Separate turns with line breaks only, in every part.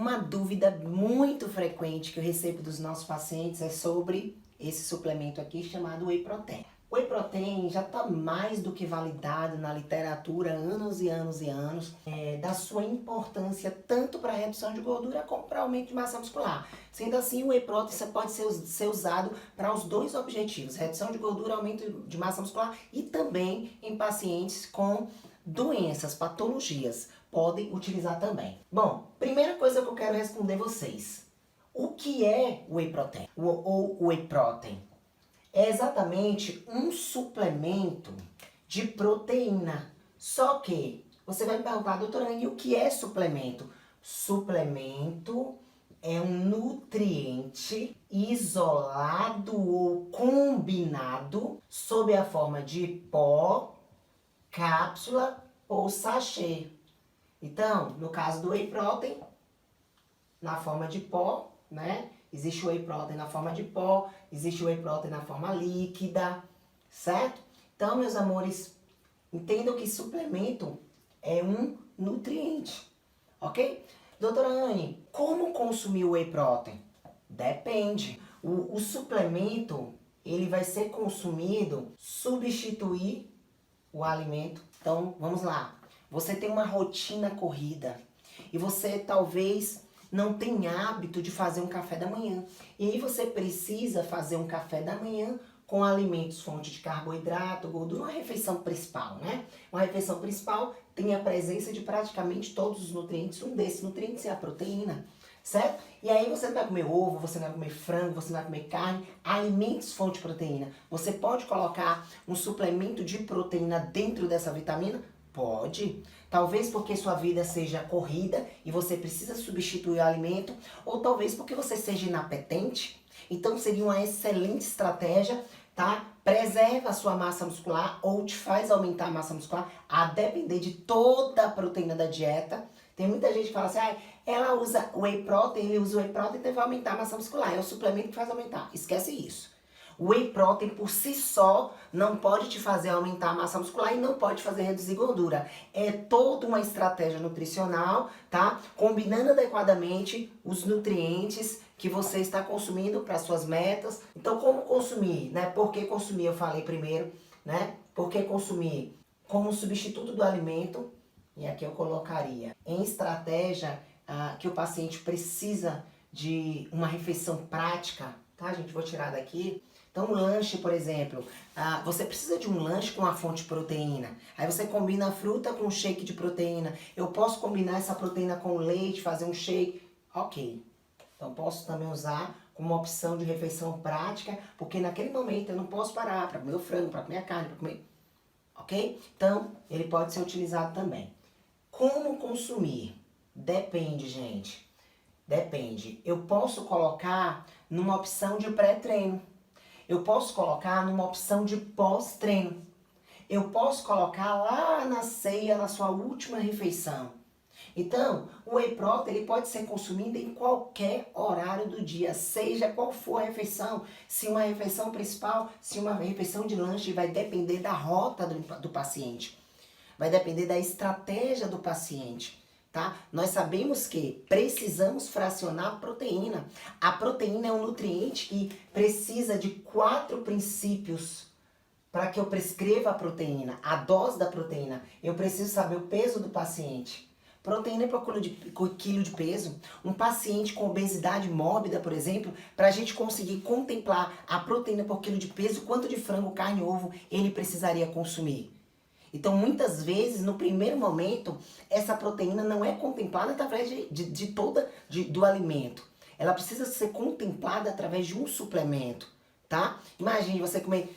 Uma dúvida muito frequente que eu recebo dos nossos pacientes é sobre esse suplemento aqui chamado Whey Protein. O Whey Protein já está mais do que validado na literatura há anos e anos e anos, da sua importância tanto para a redução de gordura como para aumento de massa muscular. Sendo assim, o Whey Protein pode ser usado para os dois objetivos, redução de gordura, aumento de massa muscular e também em pacientes com doenças, patologias, podem utilizar também. Bom, primeira coisa que eu quero responder vocês. O que é o Whey Protein ou Whey Protein? É exatamente um suplemento de proteína. Só que você vai me perguntar, doutora Anne, o que é suplemento? Suplemento é um nutriente isolado ou combinado sob a forma de pó, cápsula ou sachê. Então, no caso do Whey Protein, na forma de pó, né? Existe o Whey Protein na forma de pó, existe o Whey Protein na forma líquida, certo? Então, meus amores, entendam que suplemento é um nutriente, ok? Doutora Anne, como consumir o Whey Protein? Depende. O suplemento, ele vai ser consumido, substituir o alimento. Então, vamos lá. Você tem uma rotina corrida e você talvez não tem hábito de fazer um café da manhã. E aí você precisa fazer um café da manhã com alimentos fonte de carboidrato, gordura, uma refeição principal, né? Uma refeição principal tem a presença de praticamente todos os nutrientes. Um desses nutrientes é a proteína, certo? E aí você não vai comer ovo, você não vai comer frango, você não vai comer carne, alimentos fonte de proteína. Você pode colocar um suplemento de proteína dentro dessa vitamina? Pode. Talvez porque sua vida seja corrida e você precisa substituir o alimento, ou talvez porque você seja inapetente. Então seria uma excelente estratégia, tá? Preserva a sua massa muscular ou te faz aumentar a massa muscular, a depender de toda a proteína da dieta. Tem muita gente que fala assim, ah, ela usa Whey Protein, ele usa Whey Protein e vai aumentar a massa muscular. É o suplemento que faz aumentar. Esquece isso. O Whey Protein por si só não pode te fazer aumentar a massa muscular e não pode fazer reduzir gordura. É toda uma estratégia nutricional, tá? Combinando adequadamente os nutrientes que você está consumindo para suas metas. Então, como consumir, né? Por que consumir? Eu falei primeiro, né? Por que consumir? Como substituto do alimento, e aqui eu colocaria em estratégia que o paciente precisa de uma refeição prática, tá, gente? Vou tirar daqui. Então, um lanche, por exemplo, você precisa de um lanche com a fonte de proteína. Aí você combina a fruta com um shake de proteína. Eu posso combinar essa proteína com leite, fazer um shake? Ok. Então, posso também usar como uma opção de refeição prática, porque naquele momento eu não posso parar para comer o frango, para comer a carne, para comer... Ok? Então, ele pode ser utilizado também. Como consumir? Depende, gente. Depende. Eu posso colocar numa opção de pré-treino. Eu posso colocar numa opção de pós-treino. Eu posso colocar lá na ceia, na sua última refeição. Então, o Whey Protein ele pode ser consumido em qualquer horário do dia, seja qual for a refeição. Se uma refeição principal, se uma refeição de lanche, vai depender da rota do paciente. Vai depender da estratégia do paciente. Tá? Nós sabemos que precisamos fracionar a proteína. A proteína é um nutriente que precisa de 4 princípios para que eu prescreva a proteína, a dose da proteína. Eu preciso saber o peso do paciente. Proteína por quilo de peso. Um paciente com obesidade mórbida, por exemplo, para a gente conseguir contemplar a proteína por quilo de peso, quanto de frango, carne, ovo ele precisaria consumir. Então, muitas vezes, no primeiro momento, essa proteína não é contemplada através do alimento. Ela precisa ser contemplada através de um suplemento, tá? Imagine você comer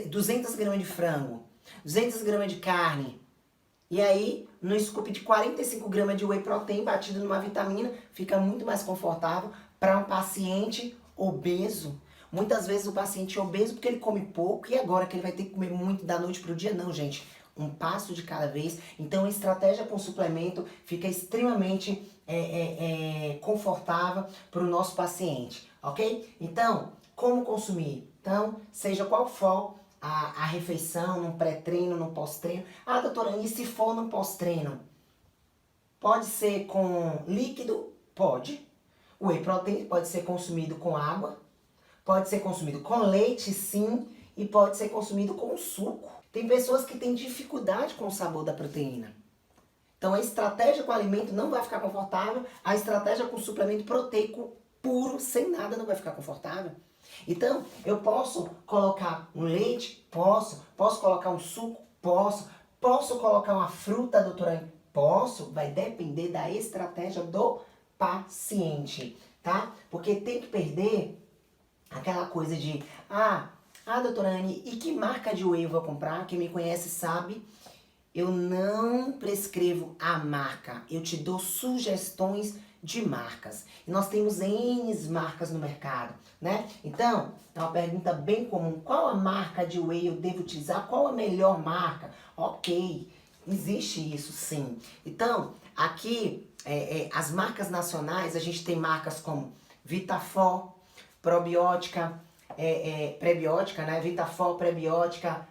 200 gramas de frango, 200 gramas de carne, e aí, no scoop de 45 gramas de Whey Protein batido numa vitamina, fica muito mais confortável para um paciente obeso. Muitas vezes o paciente é obeso porque ele come pouco e agora que ele vai ter que comer muito da noite para o dia? Não, gente. Um passo de cada vez. Então, a estratégia com suplemento fica extremamente confortável para o nosso paciente, ok? Então, como consumir? Então, seja qual for a refeição, num pré-treino, num pós-treino. Ah, doutora, e se for no pós-treino? Pode ser com líquido Pode. O whey protein pode ser consumido com água, pode ser consumido com leite, sim, e pode ser consumido com suco. Tem pessoas que têm dificuldade com o sabor da proteína. Então a estratégia com o alimento não vai ficar confortável, a estratégia com o suplemento proteico puro, sem nada, não vai ficar confortável. Então, eu posso colocar um leite? Posso. Posso colocar um suco? Posso. Posso colocar uma fruta, doutora? Posso. Vai depender da estratégia do paciente, tá? Porque tem que perder aquela coisa de, doutora Anne, e que marca de whey eu vou comprar? Quem me conhece sabe, eu não prescrevo a marca, eu te dou sugestões de marcas. E nós temos N marcas no mercado, né? Então, é uma pergunta bem comum. Qual a marca de whey eu devo utilizar? Qual a melhor marca? Ok, existe isso sim. Então, aqui, as marcas nacionais, a gente tem marcas como Vitafor, probiótica, prebiótica, né? Vitafor, prebiótica,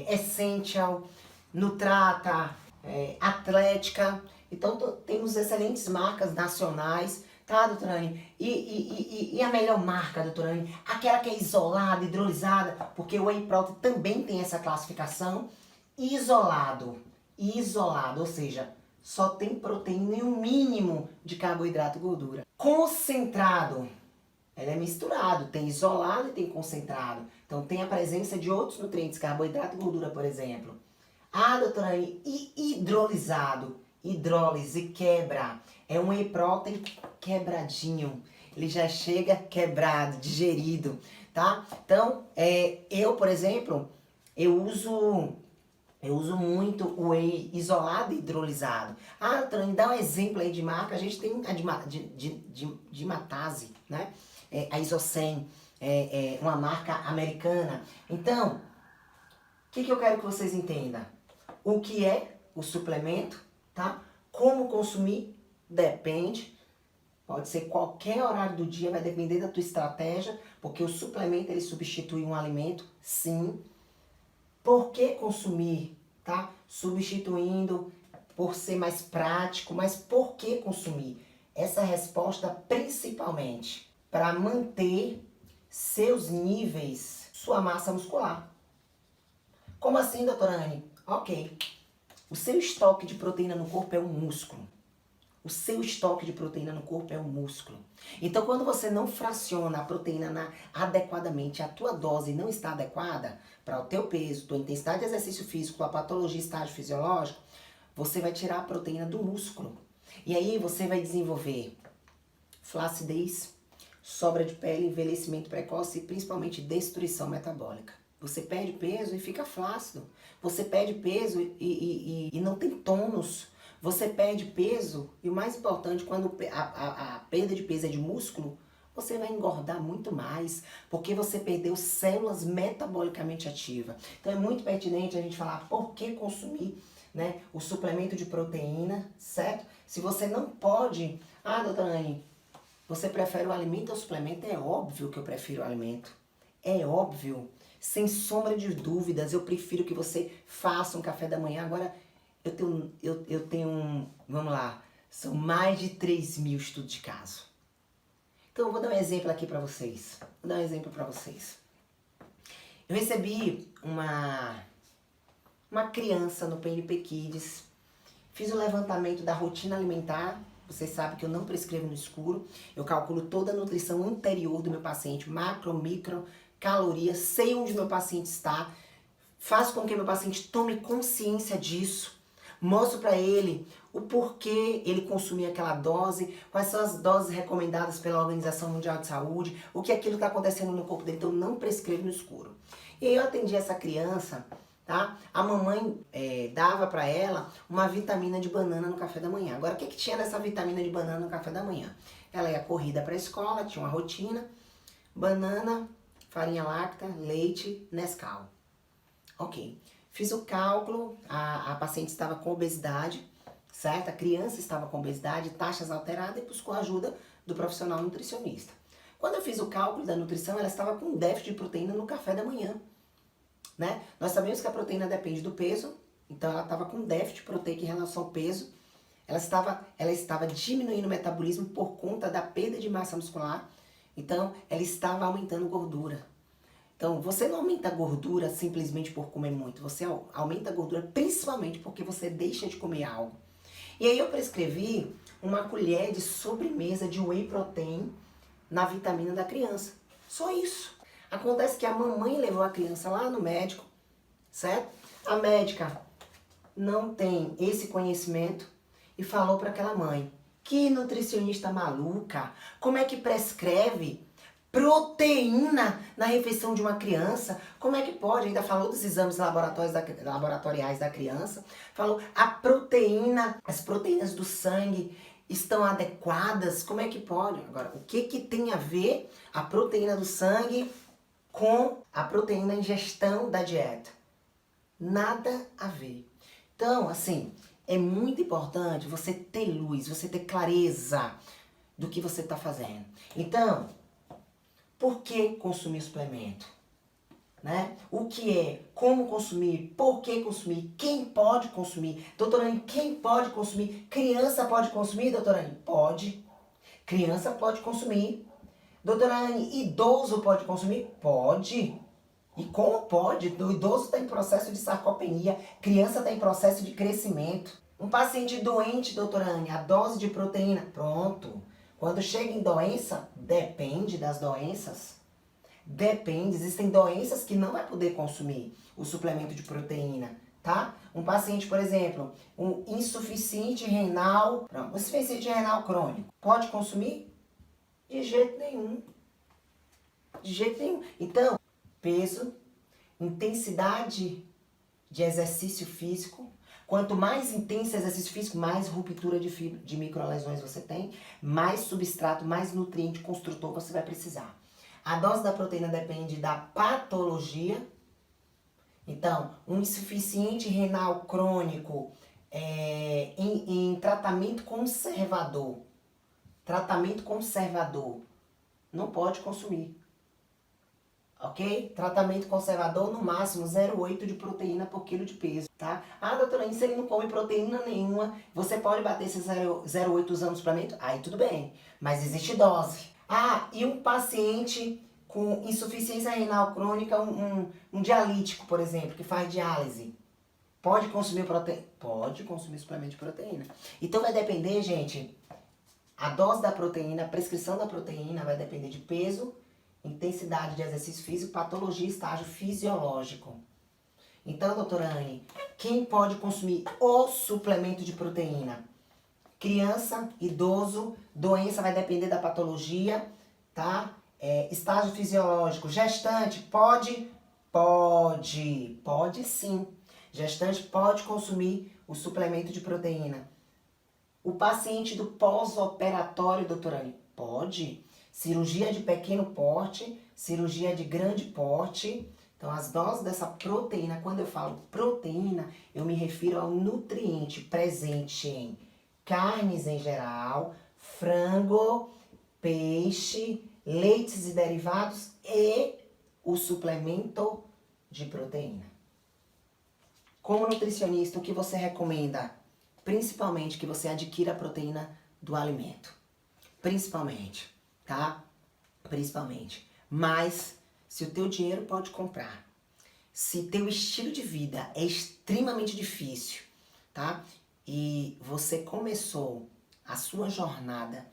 Essential, Nutrata, Atlética. Então, temos excelentes marcas nacionais, tá, doutora Anne? E a melhor marca, doutora Anne? Aquela que é isolada, hidrolisada, porque o whey protein também tem essa classificação. Isolado, ou seja, só tem proteína e um mínimo de carboidrato e gordura. Concentrado, ela é misturado, tem isolado e tem concentrado. Então tem a presença de outros nutrientes, carboidrato e gordura, por exemplo. Doutora Anne, e hidrolisado? Hidrólise quebra. É um whey protein quebradinho. Ele já chega quebrado, digerido, tá? Então, eu, por exemplo, eu uso muito o whey isolado e hidrolisado. Doutora Anne, dá um exemplo aí de marca. A gente tem a de Matase, né? A Isocem, uma marca americana. Então, o que eu quero que vocês entendam? O que é o suplemento, tá? Como consumir? Depende. Pode ser qualquer horário do dia, vai depender da tua estratégia, porque o suplemento ele substitui um alimento, sim. Por que consumir, tá? Substituindo por ser mais prático, mas por que consumir? Essa resposta principalmente para manter seus níveis, sua massa muscular. Como assim, doutora Anne? Ok. O seu estoque de proteína no corpo é um músculo. O seu estoque de proteína no corpo é um músculo. Então, quando você não fraciona a proteína adequadamente, a tua dose não está adequada para o teu peso, tua intensidade de exercício físico, tua patologia, estágio fisiológico, você vai tirar a proteína do músculo. E aí você vai desenvolver flacidez, sobra de pele, envelhecimento precoce e principalmente destruição metabólica. Você perde peso e fica flácido. Você perde peso e não tem tônus. Você perde peso e o mais importante, quando a perda de peso é de músculo, você vai engordar muito mais, porque você perdeu células metabolicamente ativas. Então é muito pertinente a gente falar por que consumir, né, o suplemento de proteína, certo? Se você não pode, doutora Anne, você prefere o alimento ou o suplemento? É óbvio que eu prefiro o alimento. É óbvio. Sem sombra de dúvidas, eu prefiro que você faça um café da manhã. Agora, eu tenho vamos lá, são mais de 3.000 estudos de caso. Então, eu vou dar um exemplo aqui para vocês. Eu recebi uma criança no PNP Kids, fiz o levantamento da rotina alimentar. Vocês sabem que eu não prescrevo no escuro. Eu calculo toda a nutrição anterior do meu paciente, macro, micro, calorias, sei onde meu paciente está, faço com que meu paciente tome consciência disso, mostro para ele o porquê ele consumir aquela dose, quais são as doses recomendadas pela Organização Mundial de Saúde, o que aquilo está acontecendo no corpo dele, então eu não prescrevo no escuro. E aí eu atendi essa criança, tá? A mamãe dava para ela uma vitamina de banana no café da manhã. Agora, o que tinha nessa vitamina de banana no café da manhã? Ela ia corrida para a escola, tinha uma rotina, banana, farinha láctea, leite, Nescau. Ok. Fiz o cálculo, a paciente estava com obesidade, certo? A criança estava com obesidade, taxas alteradas e buscou a ajuda do profissional nutricionista. Quando eu fiz o cálculo da nutrição, ela estava com déficit de proteína no café da manhã, né? Nós sabemos que a proteína depende do peso, então ela estava com déficit proteico em relação ao peso. ela estava diminuindo o metabolismo por conta da perda de massa muscular. Então, ela estava aumentando gordura. Então, você não aumenta a gordura simplesmente por comer muito. Você aumenta a gordura principalmente porque você deixa de comer algo. E aí eu prescrevi uma colher de sobremesa de whey protein na vitamina da criança. Só isso. Acontece que a mamãe levou a criança lá no médico, certo? A médica não tem esse conhecimento e falou para aquela mãe: que nutricionista maluca, como é que prescreve proteína na refeição de uma criança? Como é que pode? Ainda falou dos exames laboratoriais da criança, falou a proteína, as proteínas do sangue estão adequadas, como é que pode? Agora, o que tem a ver a proteína do sangue com a proteína em ingestão da dieta? Nada a ver. Então, assim, é muito importante você ter luz, você ter clareza do que você está fazendo. Então, por que consumir suplemento? Né? O que é? Como consumir? Por que consumir? Quem pode consumir? Doutora Anne, quem pode consumir? Criança pode consumir, doutora Anne? Pode. Criança pode consumir. Doutora Anne, idoso pode consumir? Pode. E como pode? O idoso está em processo de sarcopenia, criança está em processo de crescimento. Um paciente doente, doutora Anne, a dose de proteína, pronto. Quando chega em doença, depende das doenças. Depende, existem doenças que não vai poder consumir o suplemento de proteína, tá? Um paciente, por exemplo, um insuficiente renal crônico, pode consumir? De jeito nenhum. De jeito nenhum. Então, peso, intensidade de exercício físico. Quanto mais intenso exercício físico, mais ruptura de microlesões você tem, mais substrato, mais nutriente construtor você vai precisar. A dose da proteína depende da patologia. Então, um insuficiente renal crônico em tratamento conservador, não pode consumir. Ok? Tratamento conservador, no máximo 0,8 de proteína por quilo de peso, tá? Ah, doutora, se ele não come proteína nenhuma, você pode bater esse 0,8 usando suplemento? Aí tudo bem, mas existe dose. Ah, e um paciente com insuficiência renal crônica, um dialítico, por exemplo, que faz diálise, pode consumir proteína? Pode consumir suplemento de proteína. Então vai depender, gente, a dose da proteína, a prescrição da proteína vai depender de peso, intensidade de exercício físico, patologia, estágio fisiológico. Então, doutora Anne, quem pode consumir o suplemento de proteína? Criança, idoso, doença vai depender da patologia, tá? Estágio fisiológico, gestante, pode? Pode sim. Gestante pode consumir o suplemento de proteína. O paciente do pós-operatório, doutora Anne, pode? Cirurgia de pequeno porte, cirurgia de grande porte. Então, as doses dessa proteína, quando eu falo proteína, eu me refiro ao nutriente presente em carnes em geral, frango, peixe, leites e derivados e o suplemento de proteína. Como nutricionista, o que você recomenda? Principalmente que você adquira a proteína do alimento. Principalmente. Tá? Principalmente. Mas, se o teu dinheiro pode comprar, se teu estilo de vida é extremamente difícil, tá? E você começou a sua jornada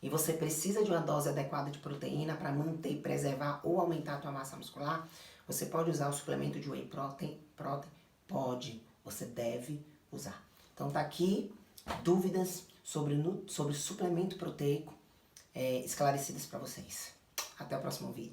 e você precisa de uma dose adequada de proteína para manter, preservar ou aumentar a tua massa muscular, você pode usar o suplemento de whey protein? Pode. Você deve usar. Então tá aqui dúvidas sobre suplemento proteico esclarecidas para vocês. Até o próximo vídeo.